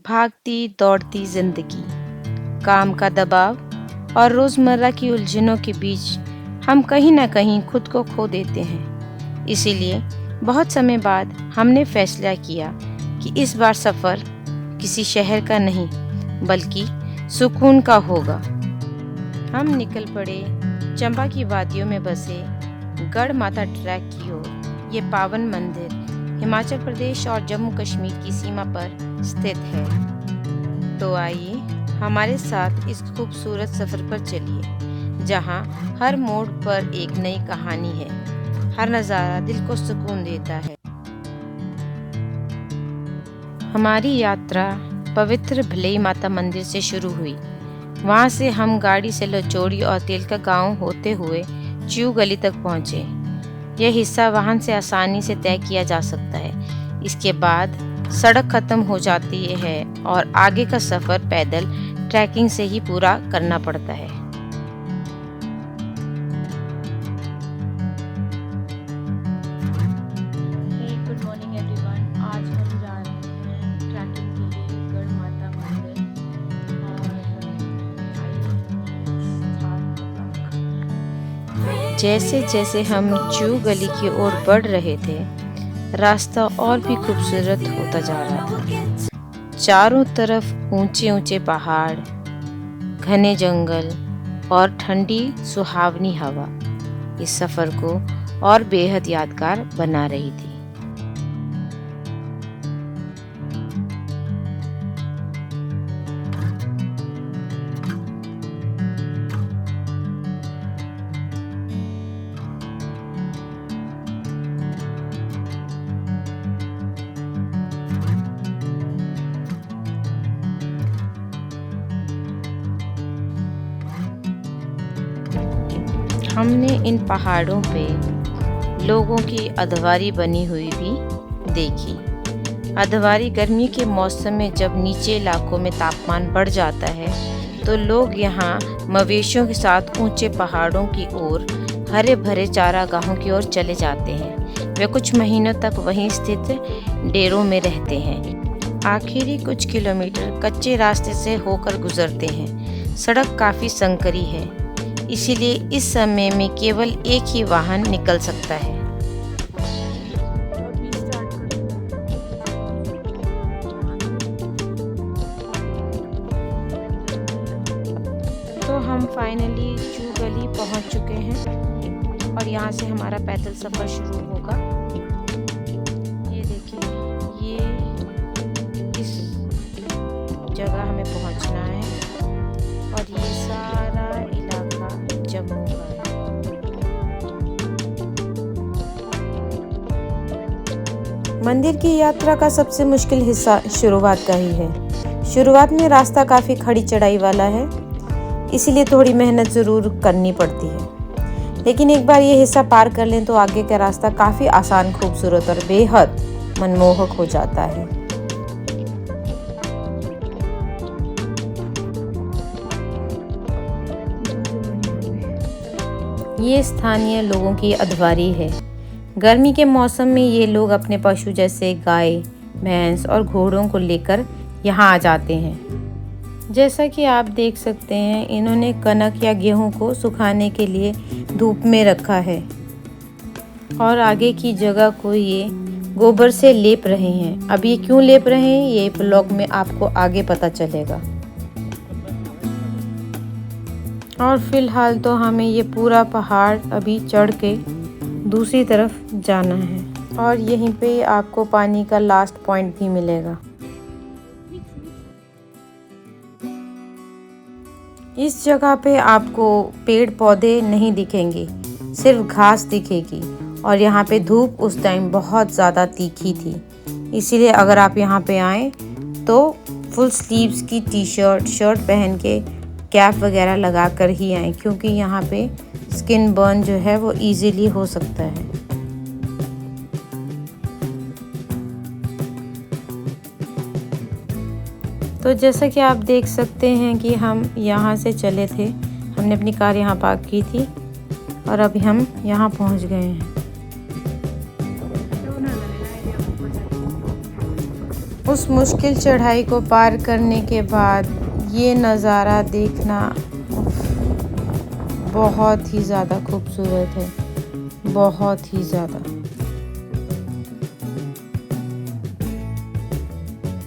भागती दौड़ती जिंदगी, काम का दबाव और रोज़मर्रा की उलझनों के बीच हम कहीं ना कहीं खुद को खो देते हैं। इसीलिए बहुत समय बाद हमने फैसला किया कि इस बार सफ़र किसी शहर का नहीं बल्कि सुकून का होगा। हम निकल पड़े चंबा की वादियों में बसे गढ़ माता ट्रैक की ओर। ये पावन मंदिर हिमाचल प्रदेश और जम्मू कश्मीर की सीमा पर स्थित है। तो आइए हमारे साथ इस खूबसूरत सफ़र पर चलिए, जहाँ हर मोड़ पर एक नई कहानी है, हर नज़ारा दिल को सुकून देता है। हमारी यात्रा पवित्र भलेई माता मंदिर से शुरू हुई। वहाँ से हम गाड़ी से लचौड़ी और तेलका गांव होते हुए च्यू गली तक पहुँचे। यह हिस्सा वाहन से आसानी से तय किया जा सकता है। इसके बाद सड़क खत्म हो जाती है और आगे का सफ़र पैदल ट्रैकिंग से ही पूरा करना पड़ता है। Good morning everyone. आज हम जा रहे हैं ट्रैकिंग के लिए गढ़ माता मंदिर और जैसे जैसे हम च्यू गली की ओर बढ़ रहे थे, रास्ता और भी खूबसूरत होता जा रहा था। चारों तरफ ऊंचे ऊंचे पहाड़, घने जंगल और ठंडी सुहावनी हवा इस सफ़र को और बेहद यादगार बना रही थी। हमने इन पहाड़ों पे लोगों की अधवारी बनी हुई भी देखी। अधवारी गर्मी के मौसम में जब नीचे इलाकों में तापमान बढ़ जाता है तो लोग यहाँ मवेशियों के साथ ऊंचे पहाड़ों की ओर हरे भरे चारागाहों की ओर चले जाते हैं। वे कुछ महीनों तक वहीं स्थित डेरों में रहते हैं। आखिरी कुछ किलोमीटर कच्चे रास्ते से होकर गुजरते हैं। सड़क काफ़ी संकरी है, इसीलिए इस समय में केवल एक ही वाहन निकल सकता है। तो हम फाइनली च्यू गली पहुंच चुके हैं और यहाँ से हमारा पैदल सफ़र शुरू होगा। ये देखिए, ये इस जगह हमें पहुंचना है और ये सारा इलाका जम्मू का है। मंदिर की यात्रा का सबसे मुश्किल हिस्सा शुरुआत का ही है। शुरुआत में रास्ता काफ़ी खड़ी चढ़ाई वाला है, इसीलिए थोड़ी मेहनत ज़रूर करनी पड़ती है। लेकिन एक बार ये हिस्सा पार कर लें तो आगे का रास्ता काफ़ी आसान, खूबसूरत और बेहद मनमोहक हो जाता है। ये स्थानीय लोगों की अधवारी है। गर्मी के मौसम में ये लोग अपने पशु जैसे गाय, भैंस और घोड़ों को लेकर यहाँ आ जाते हैं। जैसा कि आप देख सकते हैं, इन्होंने कनक या गेहूं को सुखाने के लिए धूप में रखा है और आगे की जगह को ये गोबर से लेप रहे हैं। अब ये क्यों लेप रहे हैं, ये ब्लॉग में आपको आगे पता चलेगा। और फिलहाल तो हमें ये पूरा पहाड़ अभी चढ़ के दूसरी तरफ जाना है और यहीं पे आपको पानी का लास्ट पॉइंट भी मिलेगा। इस जगह पे आपको पेड़ पौधे नहीं दिखेंगे, सिर्फ घास दिखेगी और यहाँ पे धूप उस टाइम बहुत ज़्यादा तीखी थी। इसीलिए अगर आप यहाँ पे आएँ तो फुल स्लीव्स की शर्ट पहन के कैप वगैरह लगा कर ही आएँ, क्योंकि यहाँ पे स्किन बर्न जो है वो इजीली हो सकता है। तो जैसा कि आप देख सकते हैं कि हम यहाँ से चले थे, हमने अपनी कार यहाँ पार्क की थी और अभी हम यहाँ पहुँच गए हैं। उस मुश्किल चढ़ाई को पार करने के बाद ये नज़ारा देखना बहुत ही ज़्यादा खूबसूरत है, बहुत ही ज़्यादा।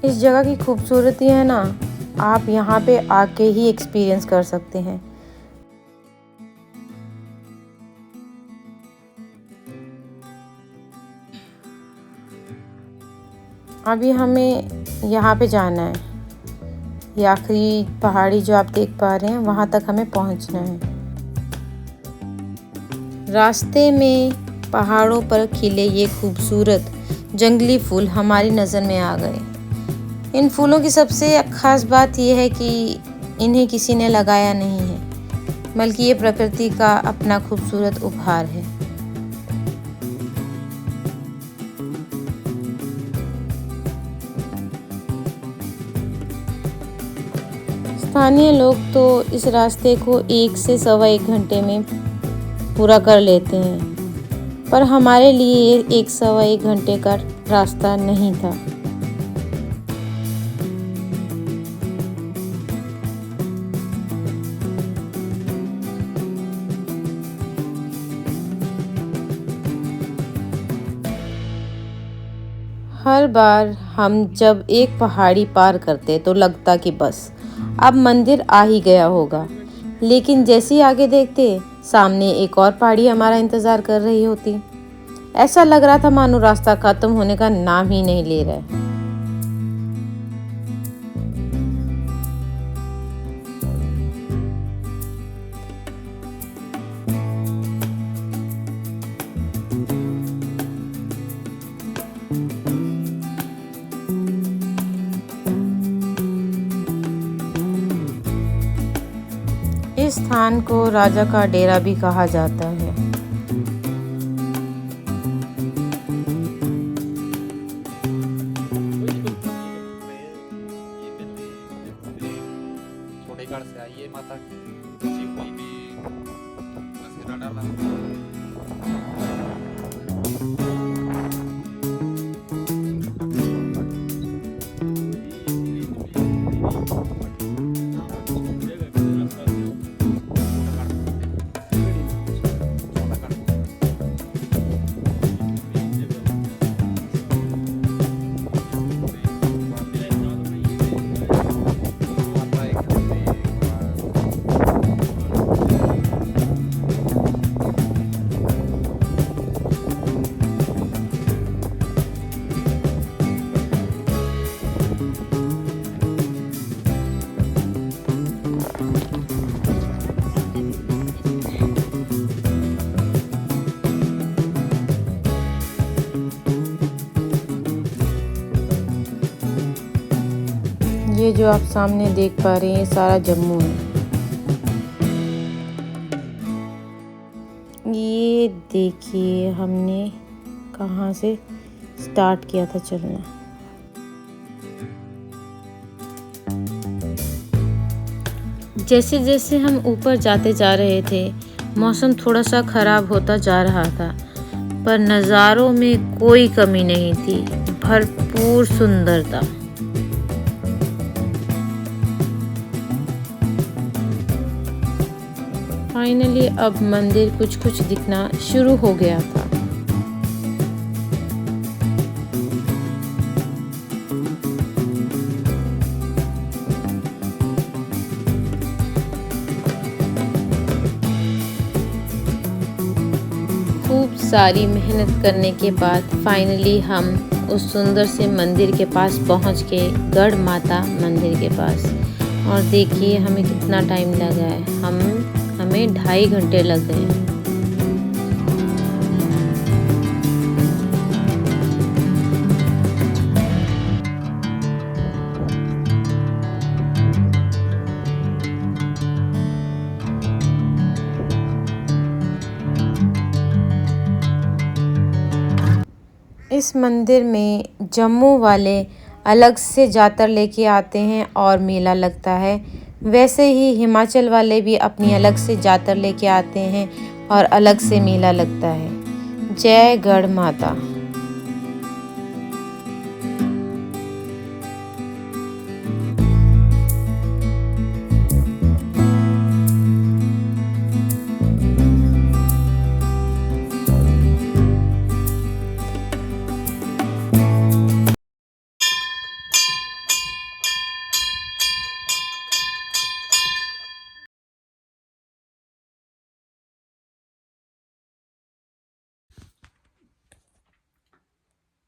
इस जगह की खूबसूरती है ना, आप यहाँ पे आके ही एक्सपीरियंस कर सकते हैं। अभी हमें यहाँ पे जाना है, ये आखिरी पहाड़ी जो आप देख पा रहे हैं वहाँ तक हमें पहुँचना है। रास्ते में पहाड़ों पर खिले ये खूबसूरत जंगली फूल हमारी नज़र में आ गए। इन फूलों की सबसे ख़ास बात यह है कि इन्हें किसी ने लगाया नहीं है, बल्कि ये प्रकृति का अपना खूबसूरत उपहार है। स्थानीय लोग तो इस रास्ते को 1 से सवा 1 घंटे में पूरा कर लेते हैं, पर हमारे लिए ये 1 सवा 1 घंटे का रास्ता नहीं था। हर बार हम जब एक पहाड़ी पार करते तो लगता कि बस अब मंदिर आ ही गया होगा, लेकिन जैसे ही आगे देखते सामने एक और पहाड़ी हमारा इंतज़ार कर रही होती। ऐसा लग रहा था मानो रास्ता खत्म होने का नाम ही नहीं ले रहा है। इस स्थान को राजा का डेरा भी कहा जाता है। ये जो आप सामने देख पा रहे हैं, ये सारा जम्मू है। ये देखिए हमने कहाँ से स्टार्ट किया था चलना। जैसे जैसे हम ऊपर जाते जा रहे थे, मौसम थोड़ा सा खराब होता जा रहा था, पर नज़ारों में कोई कमी नहीं थी, भरपूर सुंदरता। फाइनली अब मंदिर कुछ कुछ दिखना शुरू हो गया था। खूब सारी मेहनत करने के बाद फाइनली हम उस सुंदर से मंदिर के पास पहुंच गए, गढ़ माता मंदिर के पास। और देखिए हमें कितना टाइम लगा है, हमें 2.5 घंटे लग गए। इस मंदिर में जम्मू वाले अलग से जातर लेके आते हैं और मेला लगता है, वैसे ही हिमाचल वाले भी अपनी अलग से जातर लेके आते हैं और अलग से मेला लगता है। जय गढ़ माता।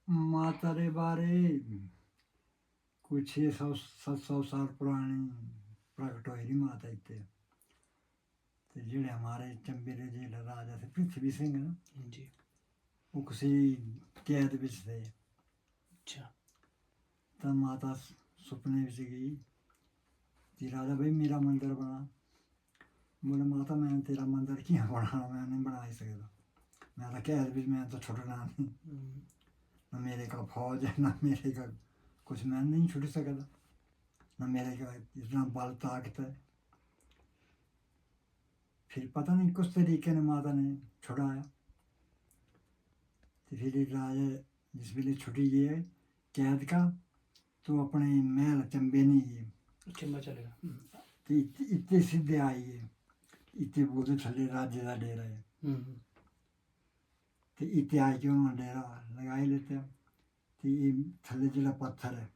माता रे बारे कुछ 600-700 साल पुरानी प्रकट होई माता इतने ते जेड़े हमारे चंबे दे जेड़े राजा थे पृथ्वी सिंह ना जी वो किसी कैद विच थे। अच्छा तब माता सुपने विच गई कि राजा भाई मेरा मंदिर बना। बोले माता मैं तेरा मंदिर कियां बनाना, मैं नहीं बना सकता, मैं तो कैद विच मैं तो छुटना नहीं, ना मेरे का फौज है ना मेरे का कुछ, मैं नहीं छुट सकता, ना मेरे का इतना बल ताकत है। फिर पता नहीं किस तरीके ने माता ने छुड़ाया। तो फिर राजा जिस वेले छुट्टी गए कैद का तो अपने महल चंबे नहीं चंबा चलेगा तो इतने सीधे आई है, इतने बोलते थले राजे का डेरा है तो इतने आके उन्होंने डेरा लगाई लेते हैं। तो ये थले जरा पत्थर है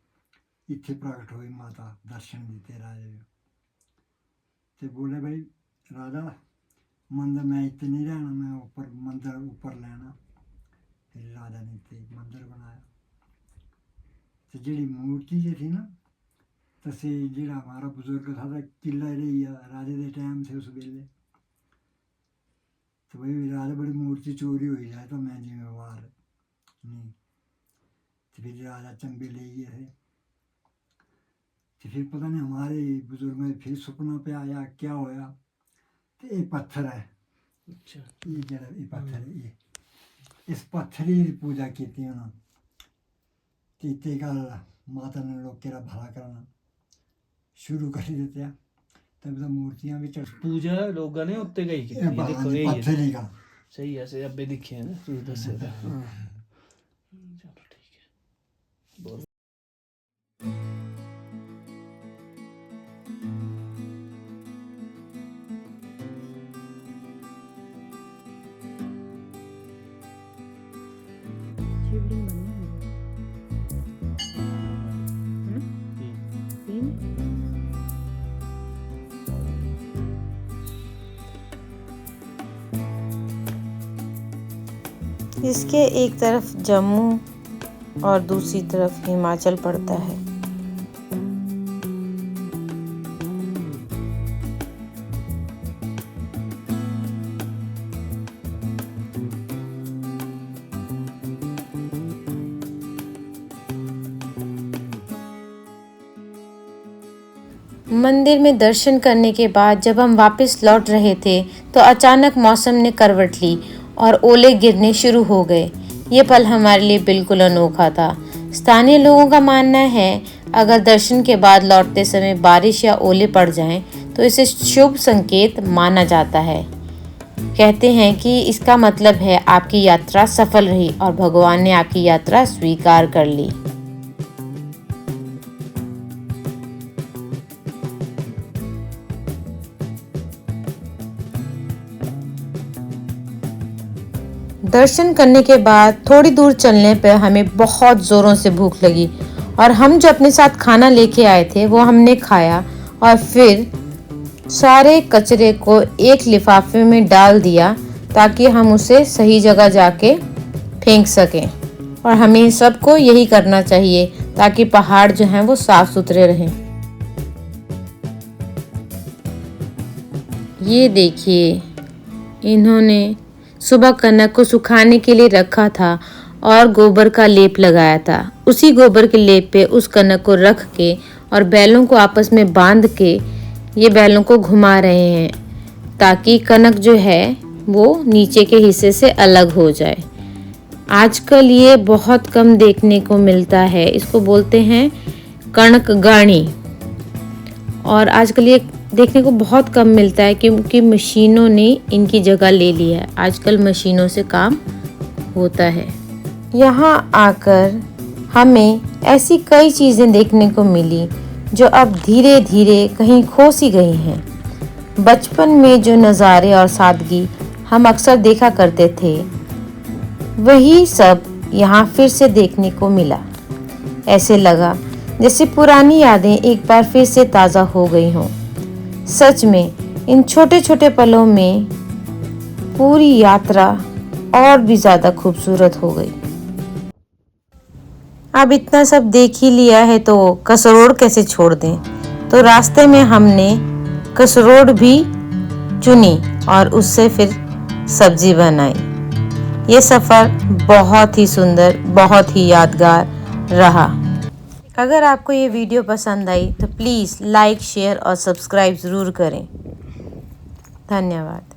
इतने प्रकट हुई माता, दर्शन देते राजे तो बोले भाई राजा मंदिर मैं इतने नहीं रहना, मैं ऊपर मंदिर ऊपर लेना। फिर राजा ने इतने मंदिर बनाया। तो जी मूर्ति जो थी ना तसे जो हमारा बुजुर्ग था किला रही राजे के टाइम से उस वेले तो भाई राजा बड़ी मूर्ति चोरी हो जाए तो मैं जिम्मेवार नहीं। तो फिर राजा चंबे ले गए थे। तो फिर पता नहीं हमारे बुजुर्ग में फिर सपना पे आया क्या होया तो ये पत्थर है। अच्छा ये जरा ये पत्थर है, ये इस पत्थर की पूजा की थी उन्होंने। इतने का माता ने लोग केरा भला करना शुरू कर देते हैं। तब तो मूर्तियां भी चढ़ पूजा लोगों ने उत्ते गई की देखो पत्थर ही का सही है से अबे दिखे है ना तू दस चलो ठीक है बोल शिवलिंग इसके एक तरफ जम्मू और दूसरी तरफ हिमाचल पड़ता है। मंदिर में दर्शन करने के बाद जब हम वापस लौट रहे थे तो अचानक मौसम ने करवट ली और ओले गिरने शुरू हो गए। ये पल हमारे लिए बिल्कुल अनोखा था। स्थानीय लोगों का मानना है अगर दर्शन के बाद लौटते समय बारिश या ओले पड़ जाएं तो इसे शुभ संकेत माना जाता है। कहते हैं कि इसका मतलब है आपकी यात्रा सफल रही और भगवान ने आपकी यात्रा स्वीकार कर ली। दर्शन करने के बाद थोड़ी दूर चलने पर हमें बहुत ज़ोरों से भूख लगी और हम जो अपने साथ खाना लेके आए थे वो हमने खाया और फिर सारे कचरे को एक लिफाफे में डाल दिया ताकि हम उसे सही जगह जाके फेंक सकें। और हमें सबको यही करना चाहिए ताकि पहाड़ जो हैं वो साफ सुथरे रहें। ये देखिए इन्होंने सुबह कनक को सुखाने के लिए रखा था और गोबर का लेप लगाया था। उसी गोबर के लेप पे उस कनक को रख के और बैलों को आपस में बांध के ये बैलों को घुमा रहे हैं ताकि कनक जो है वो नीचे के हिस्से से अलग हो जाए। आजकल ये बहुत कम देखने को मिलता है, इसको बोलते हैं कणक गाणी और आजकल ये देखने को बहुत कम मिलता है क्योंकि मशीनों ने इनकी जगह ले ली है। आजकल मशीनों से काम होता है। यहाँ आकर हमें ऐसी कई चीज़ें देखने को मिली जो अब धीरे धीरे कहीं खो सी गई हैं। बचपन में जो नज़ारे और सादगी हम अक्सर देखा करते थे वही सब यहाँ फिर से देखने को मिला। ऐसे लगा जैसे पुरानी यादें एक बार फिर से ताज़ा हो गई हों। सच में इन छोटे छोटे पलों में पूरी यात्रा और भी ज़्यादा खूबसूरत हो गई। अब इतना सब देख ही लिया है तो कसरोड़ कैसे छोड़ दें। तो रास्ते में हमने कसरोड़ भी चुनी और उससे फिर सब्जी बनाई। ये सफ़र बहुत ही सुंदर, बहुत ही यादगार रहा। अगर आपको ये वीडियो पसंद आई तो प्लीज़ लाइक, शेयर और सब्सक्राइब ज़रूर करें। धन्यवाद।